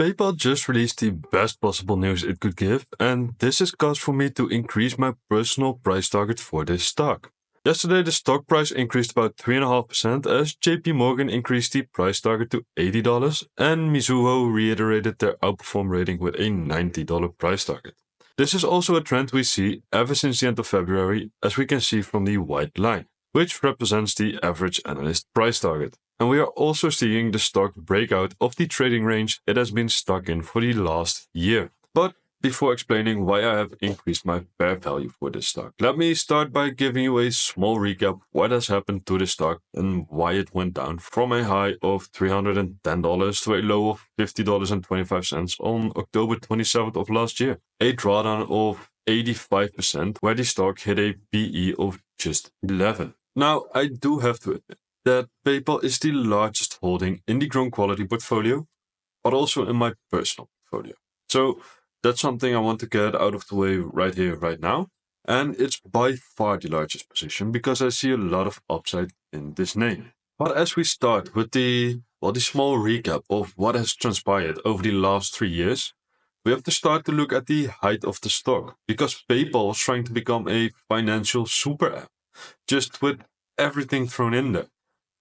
PayPal just released the best possible news it could give, and this is cause for me to increase my personal price target for this stock. Yesterday, the stock price increased about 3.5% as JP Morgan increased the price target to $80 and Mizuho reiterated their outperform rating with a $90 price target. This is also a trend we see ever since the end of February, as we can see from the white line, which represents the average analyst price target. And we are also seeing the stock break out of the trading range it has been stuck in for the last year. But before explaining why I have increased my fair value for this stock, let me start by giving you a small recap what has happened to the stock and why it went down from a high of $310 to a low of $50.25 on October 27th of last year. A drawdown of 85% where the stock hit a PE of just 11. Now, I do have to admit that PayPal is the largest holding in the grown quality portfolio, but also in my personal portfolio. So that's something I want to get out of the way right here, right now. And it's by far the largest position because I see a lot of upside in this name. But as we start with the small recap of what has transpired over the last 3 years, we have to start to look at the height of the stock because PayPal was trying to become a financial super app, just with everything thrown in there.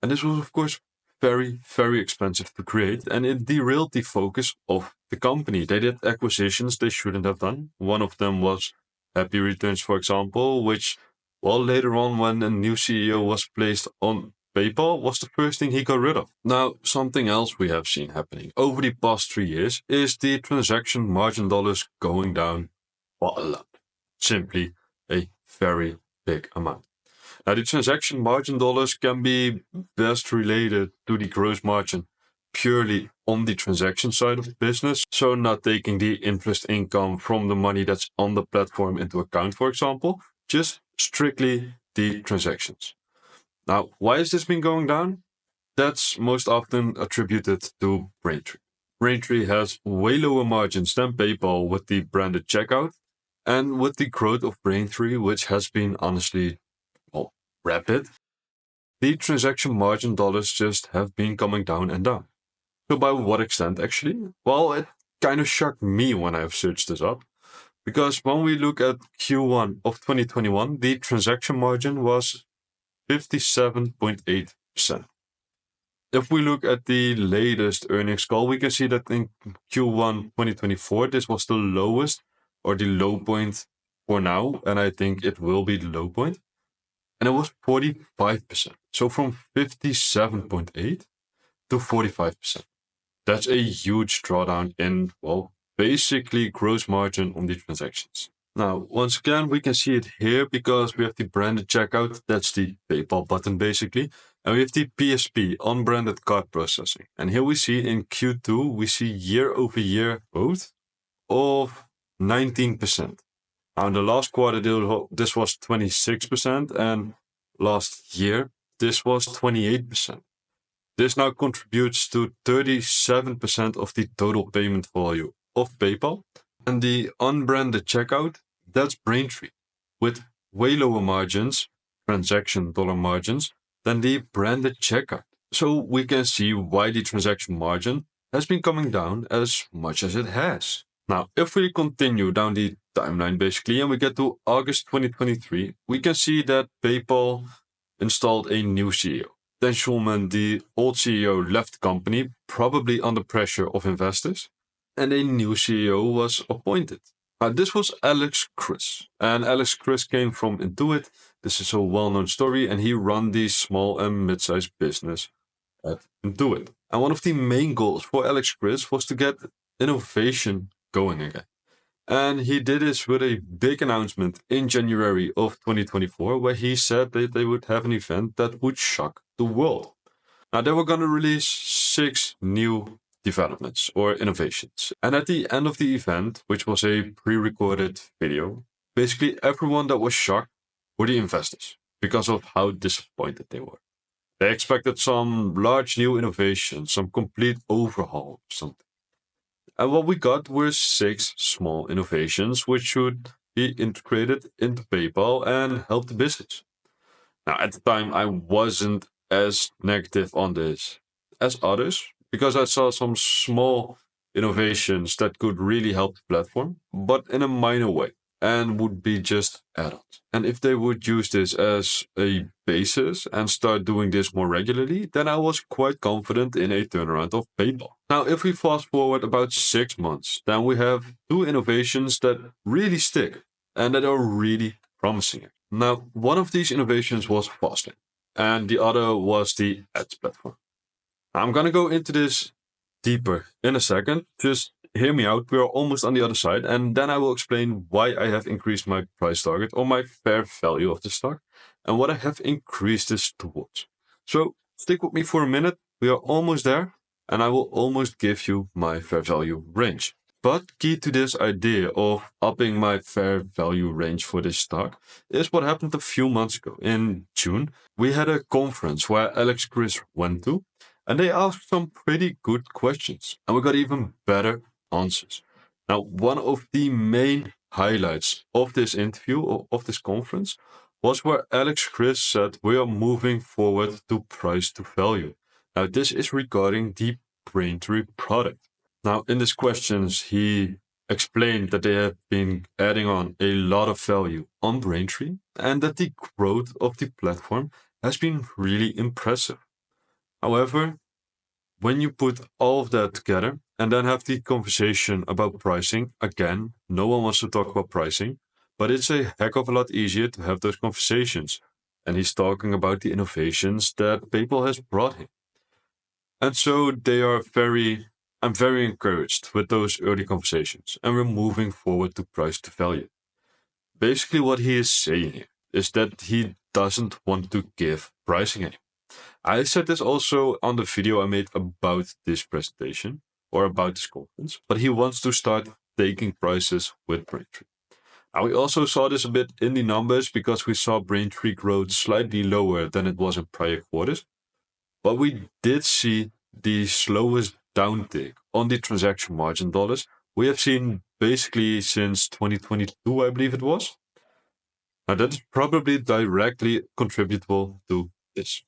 And this was, of course, very, very expensive to create, and it derailed the focus of the company. They did acquisitions they shouldn't have done. One of them was Happy Returns, for example, which, later on when a new CEO was placed on PayPal, was the first thing he got rid of. Now, something else we have seen happening over the past 3 years is the transaction margin dollars going down a lot. Simply a very big amount. Now, the transaction margin dollars can be best related to the gross margin purely on the transaction side of the business. So not taking the interest income from the money that's on the platform into account, for example, just strictly the transactions. Now, why has this been going down? That's most often attributed to Braintree. Braintree has way lower margins than PayPal with the branded checkout and with the growth of Braintree, which has been honestly rapid, the transaction margin dollars just have been coming down and down. So by what extent actually? Well, it kind of shocked me when I searched this up, because when we look at Q1 of 2021, the transaction margin was 57.8%. If we look at the latest earnings call, we can see that in Q1 2024, this was the lowest or the low point for now, and I think it will be the low point. And it was 45%. So from 57.8 to 45%. That's a huge drawdown in, basically gross margin on the transactions. Now, once again, we can see it here because we have the branded checkout. That's the PayPal button, basically. And we have the PSP, unbranded card processing. And here we see in Q2, we see year-over-year growth of 19%. Now, in the last quarter, this was 26%, and last year, this was 28%. This now contributes to 37% of the total payment volume of PayPal. And the unbranded checkout, that's Braintree, with way lower margins, transaction dollar margins, than the branded checkout. So we can see why the transaction margin has been coming down as much as it has. Now, if we continue down the timeline basically and we get to August 2023, we can see that PayPal installed a new CEO. Dan Schulman, the old CEO, left the company, probably under pressure of investors, and a new CEO was appointed. This was Alex Chris, and Alex Chris came from Intuit. This is a well-known story, and he ran the small and mid-sized business at Intuit. And one of the main goals for Alex Chris was to get innovation going again. And he did this with a big announcement in January of 2024, where he said that they would have an event that would shock the world. Now, they were going to release 6 new developments or innovations. And at the end of the event, which was a pre-recorded video, basically everyone that was shocked were the investors because of how disappointed they were. They expected some large new innovation, some complete overhaul or something. And what we got were 6 small innovations which should be integrated into PayPal and help the business. Now, at the time, I wasn't as negative on this as others because I saw some small innovations that could really help the platform, but in a minor way, and would be just add-ons. And if they would use this as a basis and start doing this more regularly, then I was quite confident in a turnaround of PayPal. Now, if we fast forward about 6 months, then we have two innovations that really stick and that are really promising. Now, one of these innovations was Fastlane, and the other was the ads platform. I'm gonna go into this deeper in a second. Just hear me out. We are almost on the other side, and then I will explain why I have increased my price target or my fair value of the stock and what I have increased this towards. So stick with me for a minute. We are almost there, and I will almost give you my fair value range. But key to this idea of upping my fair value range for this stock is what happened a few months ago. In June, we had a conference where Alex Chris went to, and they asked some pretty good questions, and we got even better answers. Now, one of the main highlights of this interview, or of this conference, was where Alex Chris said we are moving forward to price to value. Now, this is regarding the Braintree product. Now, in these questions, he explained that they have been adding on a lot of value on Braintree and that the growth of the platform has been really impressive. However, when you put all of that together and then have the conversation about pricing, again, no one wants to talk about pricing, but it's a heck of a lot easier to have those conversations. And he's talking about the innovations that PayPal has brought him. And so I'm very encouraged with those early conversations, and we're moving forward to price to value. Basically, what he is saying here is that he doesn't want to give pricing anymore. I said this also on the video I made about this presentation or about this conference, but he wants to start taking prices with Braintree. Now, we also saw this a bit in the numbers because we saw Braintree growth slightly lower than it was in prior quarters, but we did see the slowest downtick on the transaction margin dollars we have seen basically since 2022, I believe it was. Now, that is probably directly contributable to this.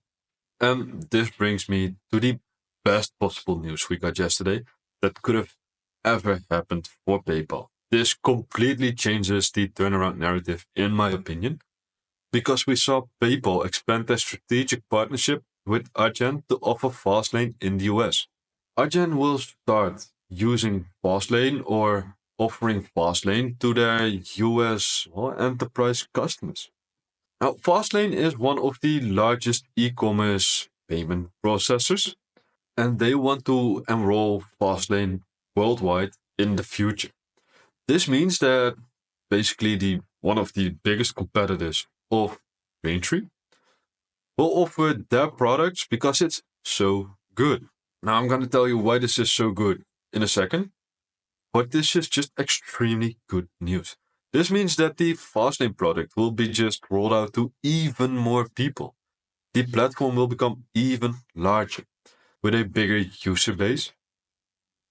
And this brings me to the best possible news we got yesterday that could have ever happened for PayPal. This completely changes the turnaround narrative, in my opinion, because we saw PayPal expand their strategic partnership with Adyen to offer Fastlane in the US. Adyen will start using Fastlane or offering Fastlane to their US enterprise customers. Now, Fastlane is one of the largest e-commerce payment processors, and they want to enroll Fastlane worldwide in the future. This means that basically one of the biggest competitors of Braintree will offer their products because it's so good. Now, I'm going to tell you why this is so good in a second, but this is just extremely good news. This means that the Fastlane product will be just rolled out to even more people. The platform will become even larger with a bigger user base.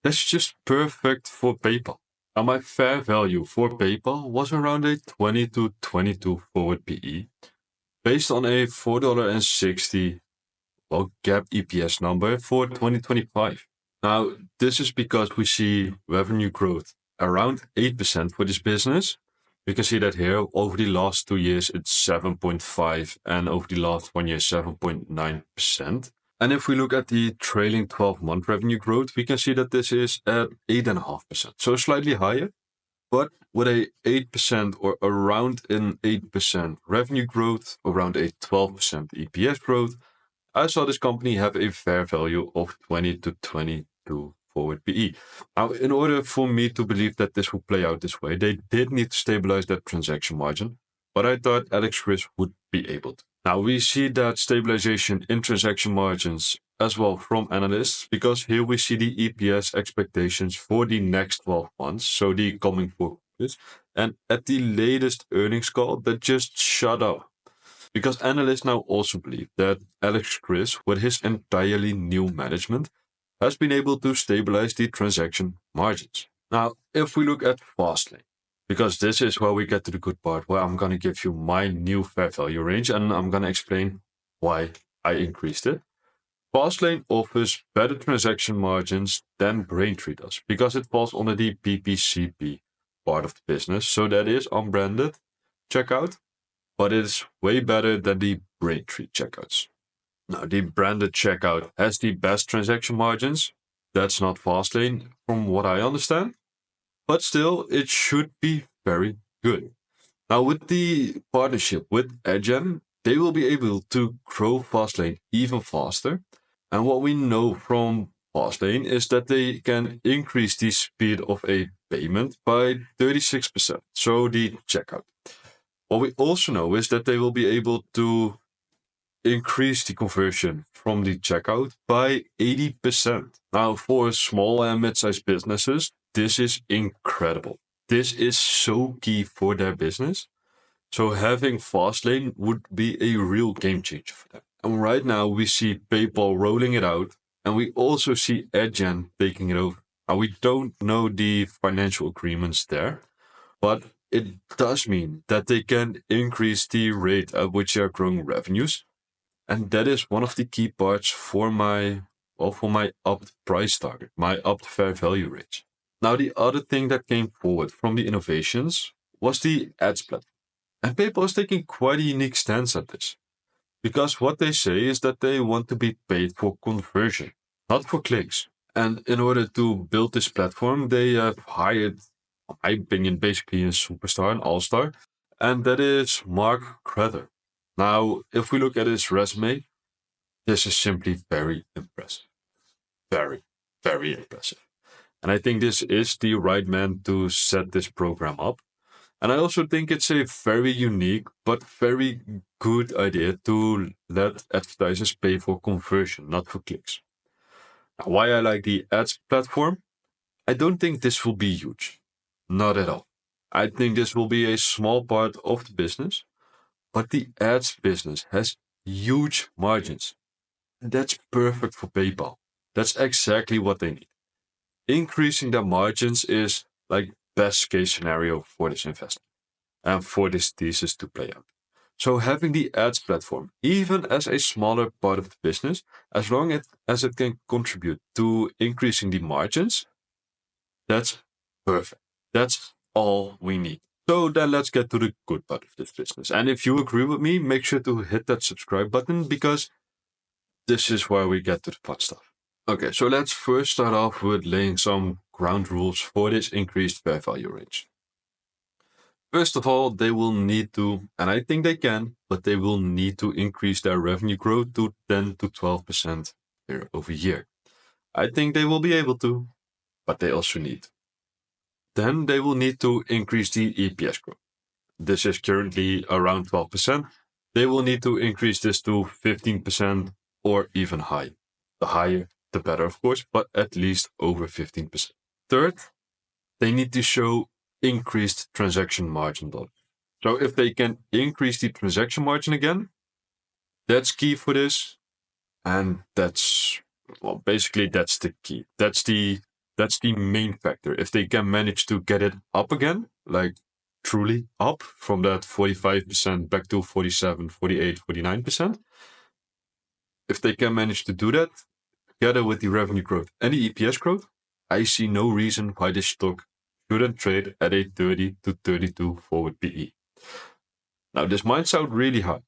That's just perfect for PayPal. Now, my fair value for PayPal was around a 20 to 22 forward PE, based on a $4.60 GAAP EPS number for 2025. Now, this is because we see revenue growth around 8% for this business. You can see that here over the last 2 years, it's 7.5, and over the last 1 year, 7.9%. And if we look at the trailing 12-month revenue growth, we can see that this is at 8.5%, so slightly higher. But with a 8% or around an 8% revenue growth, around a 12% EPS growth, I saw this company have a fair value of 20 to 22 forward PE. Now, in order for me to believe that this will play out this way, they did need to stabilize that transaction margin, but I thought Alex Chris would be able to. Now, we see that stabilization in transaction margins as well from analysts, because here we see the EPS expectations for the next 12 months, so the coming 4 quarters, and at the latest earnings call, that just shut up. Because analysts now also believe that Alex Chris, with his entirely new management, has been able to stabilize the transaction margins. Now, if we look at Fastlane, because this is where we get to the good part, where I'm going to give you my new fair value range, and I'm going to explain why I increased it. Fastlane offers better transaction margins than Braintree does because it falls under the PPCP part of the business, so that is unbranded checkout, but it is way better than the Braintree checkouts. Now, the branded checkout has the best transaction margins. That's not Fastlane, from what I understand, but still, it should be very good. Now, with the partnership with Adyen, they will be able to grow Fastlane even faster. And what we know from Fastlane is that they can increase the speed of a payment by 36%, so the checkout. What we also know is that they will be able to increase the conversion from the checkout by 80%. Now, for small and mid-sized businesses, this is incredible. This is so key for their business. So having Fastlane would be a real game changer for them. And right now we see PayPal rolling it out, and we also see Adyen taking it over. Now we don't know the financial agreements there, but it does mean that they can increase the rate at which they are growing revenues. And that is one of the key parts for my upped price target, my upped fair value range. Now, the other thing that came forward from the innovations was the ads platform. And PayPal is taking quite a unique stance at this. Because what they say is that they want to be paid for conversion, not for clicks. And in order to build this platform, they have hired, in my opinion, basically a superstar, an all-star, and that is Mark Crether. Now, if we look at his resume, this is simply very impressive. Very, very impressive. And I think this is the right man to set this program up. And I also think it's a very unique but very good idea to let advertisers pay for conversion, not for clicks. Now, why I like the ads platform? I don't think this will be huge. Not at all. I think this will be a small part of the business, but the ads business has huge margins. And that's perfect for PayPal. That's exactly what they need. Increasing their margins is like best case scenario for this investment and for this thesis to play out. So having the ads platform, even as a smaller part of the business, as long as it can contribute to increasing the margins, that's perfect. That's all we need. So then let's get to the good part of this business. And if you agree with me, make sure to hit that subscribe button because this is where we get to the fun stuff. Okay, so let's first start off with laying some ground rules for this increased fair value range. First of all, they will need to, and I think they can, but they will need to increase their revenue growth to 10 to 12% year over year. I think they will be able to, but they also need. Then they will need to increase the EPS growth. This is currently around 12%. They will need to increase this to 15% or even higher. The higher, the better, of course, but at least over 15%. Third, they need to show increased transaction margin dollars. So if they can increase the transaction margin again, that's key for this. And that's, well, basically that's the key. That's the main factor. If they can manage to get it up again, like truly up from that 45% back to 47, 48, 49%, if they can manage to do that, together with the revenue growth and the EPS growth, I see no reason why this stock shouldn't trade at a 30 to 32 forward PE. Now, this might sound really high,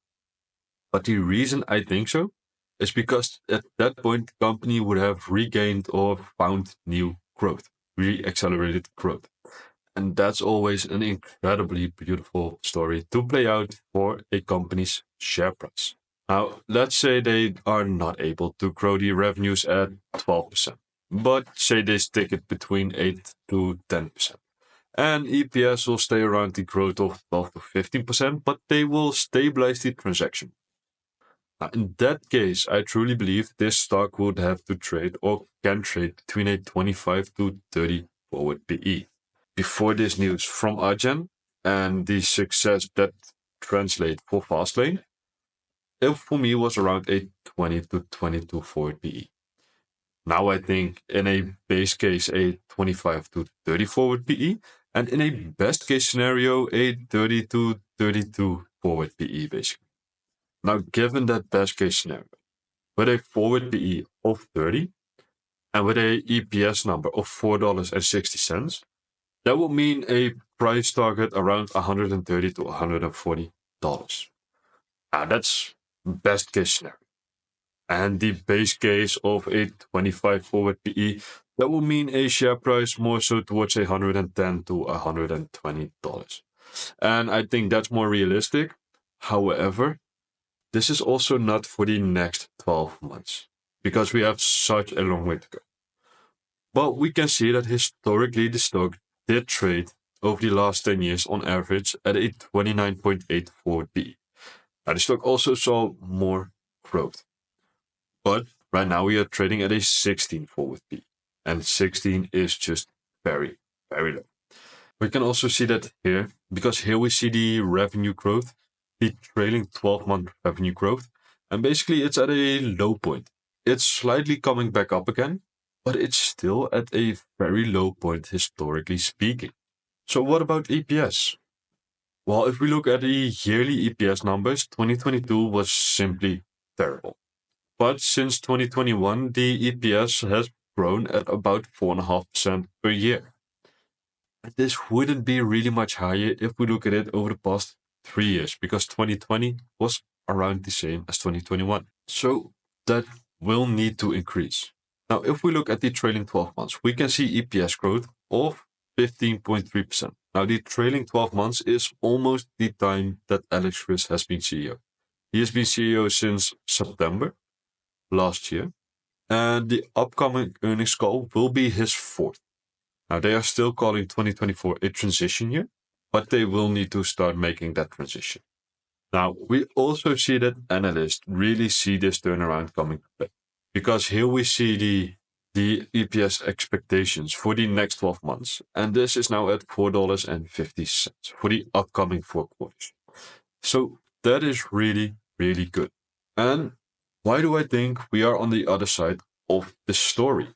but the reason I think so is because at that point, the company would have regained or found new growth, re-accelerated growth. And that's always an incredibly beautiful story to play out for a company's share price. Now, let's say they are not able to grow the revenues at 12%, but say they stick it between 8 to 10%. And EPS will stay around the growth of 12 to 15%, but they will stabilize the transaction. Now, in that case, I truly believe this stock would have to trade or can trade between a 25 to 30 forward PE. Before this news from Adyen and the success that translate for Fastlane, it for me was around a 20 to 22 forward PE. Now I think in a base case, a 25 to 30 forward PE, and in a best case scenario, a 30 to 32 forward PE basically. Now, given that best case scenario, with a forward PE of 30 and with a EPS number of $4.60, that will mean a price target around $130 to $140. Now that's best case scenario. And the base case of a 25 forward PE, that will mean a share price more so towards $110 to $120. And I think that's more realistic. However, this is also not for the next 12 months because we have such a long way to go. But we can see that historically the stock did trade over the last 10 years on average at a 29.8 forward PE. Now the stock also saw more growth. But right now we are trading at a 16 forward PE. And 16 is just very, very low. We can also see that here, because here we see the revenue growth, the trailing 12-month revenue growth, and basically it's at a low point. It's slightly coming back up again, but it's still at a very low point historically speaking. So what about EPS? Well, if we look at the yearly EPS numbers, 2022 was simply terrible. But since 2021, the EPS has grown at about 4.5% per year. And this wouldn't be really much higher if we look at it over the past 3 years, because 2020 was around the same as 2021. So that will need to increase. Now, if we look at the trailing 12 months, we can see EPS growth of 15.3%. Now, the trailing 12 months is almost the time that Alex Chris has been CEO. He has been CEO since September last year, and the upcoming earnings call will be his fourth. Now, they are still calling 2024 a transition year, but they will need to start making that transition. Now, we also see that analysts really see this turnaround coming to play, because here we see the EPS expectations for the next 12 months, and this is now at $4.50 for the upcoming 4 quarters. So that is really, really good. And why do I think we are on the other side of the story?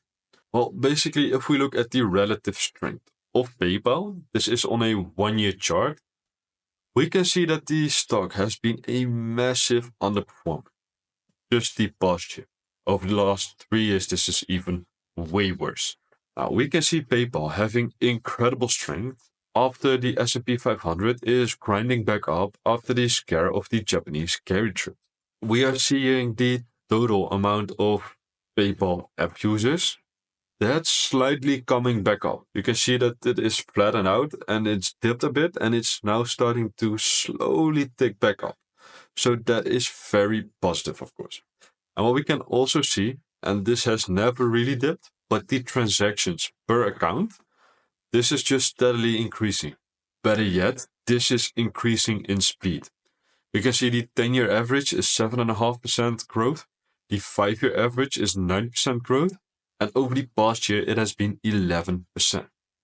Well, basically, if we look at the relative strength of PayPal, this is on a 1-year chart, we can see that the stock has been a massive underperformer just the past year. Over the last 3 years, this is even way worse. Now, we can see PayPal having incredible strength after the S&P 500 is grinding back up after the scare of the Japanese carry trade. We are seeing the total amount of PayPal app users that's slightly coming back up. You can see that it is flattened out and it's dipped a bit and it's now starting to slowly tick back up. So that is very positive, of course. And what we can also see, and this has never really dipped, but the transactions per account, this is just steadily increasing. Better yet, this is increasing in speed. We can see the 10-year average is 7.5% growth. The 5-year average is 9% growth. And over the past year, it has been 11%.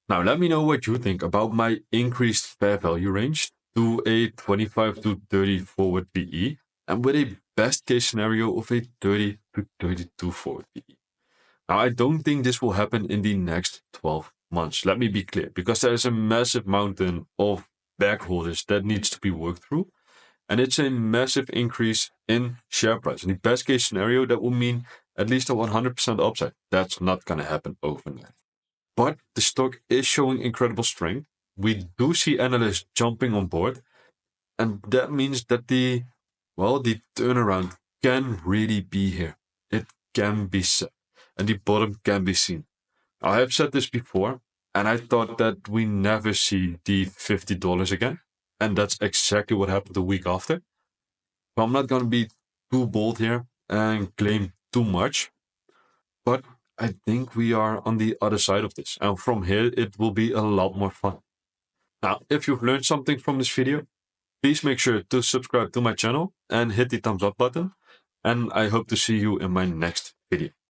Now, let me know what you think about my increased fair value range to a 25 to 30 forward PE, and with a best case scenario of a 30 to 32 forward PE. Now, I don't think this will happen in the next 12 months. Let me be clear, because there is a massive mountain of backholders that needs to be worked through. And it's a massive increase in share price. In the best case scenario, that will mean at least a 100% upside. That's not going to happen overnight. But the stock is showing incredible strength. We do see analysts jumping on board. And that means that the turnaround can really be here. It can be set. And the bottom can be seen. I have said this before, and I thought that we never see the $50 again. And that's exactly what happened the week after. So I'm not going to be too bold here and claim too much. But I think we are on the other side of this. And from here, it will be a lot more fun. Now, if you've learned something from this video, please make sure to subscribe to my channel and hit the thumbs up button. And I hope to see you in my next video.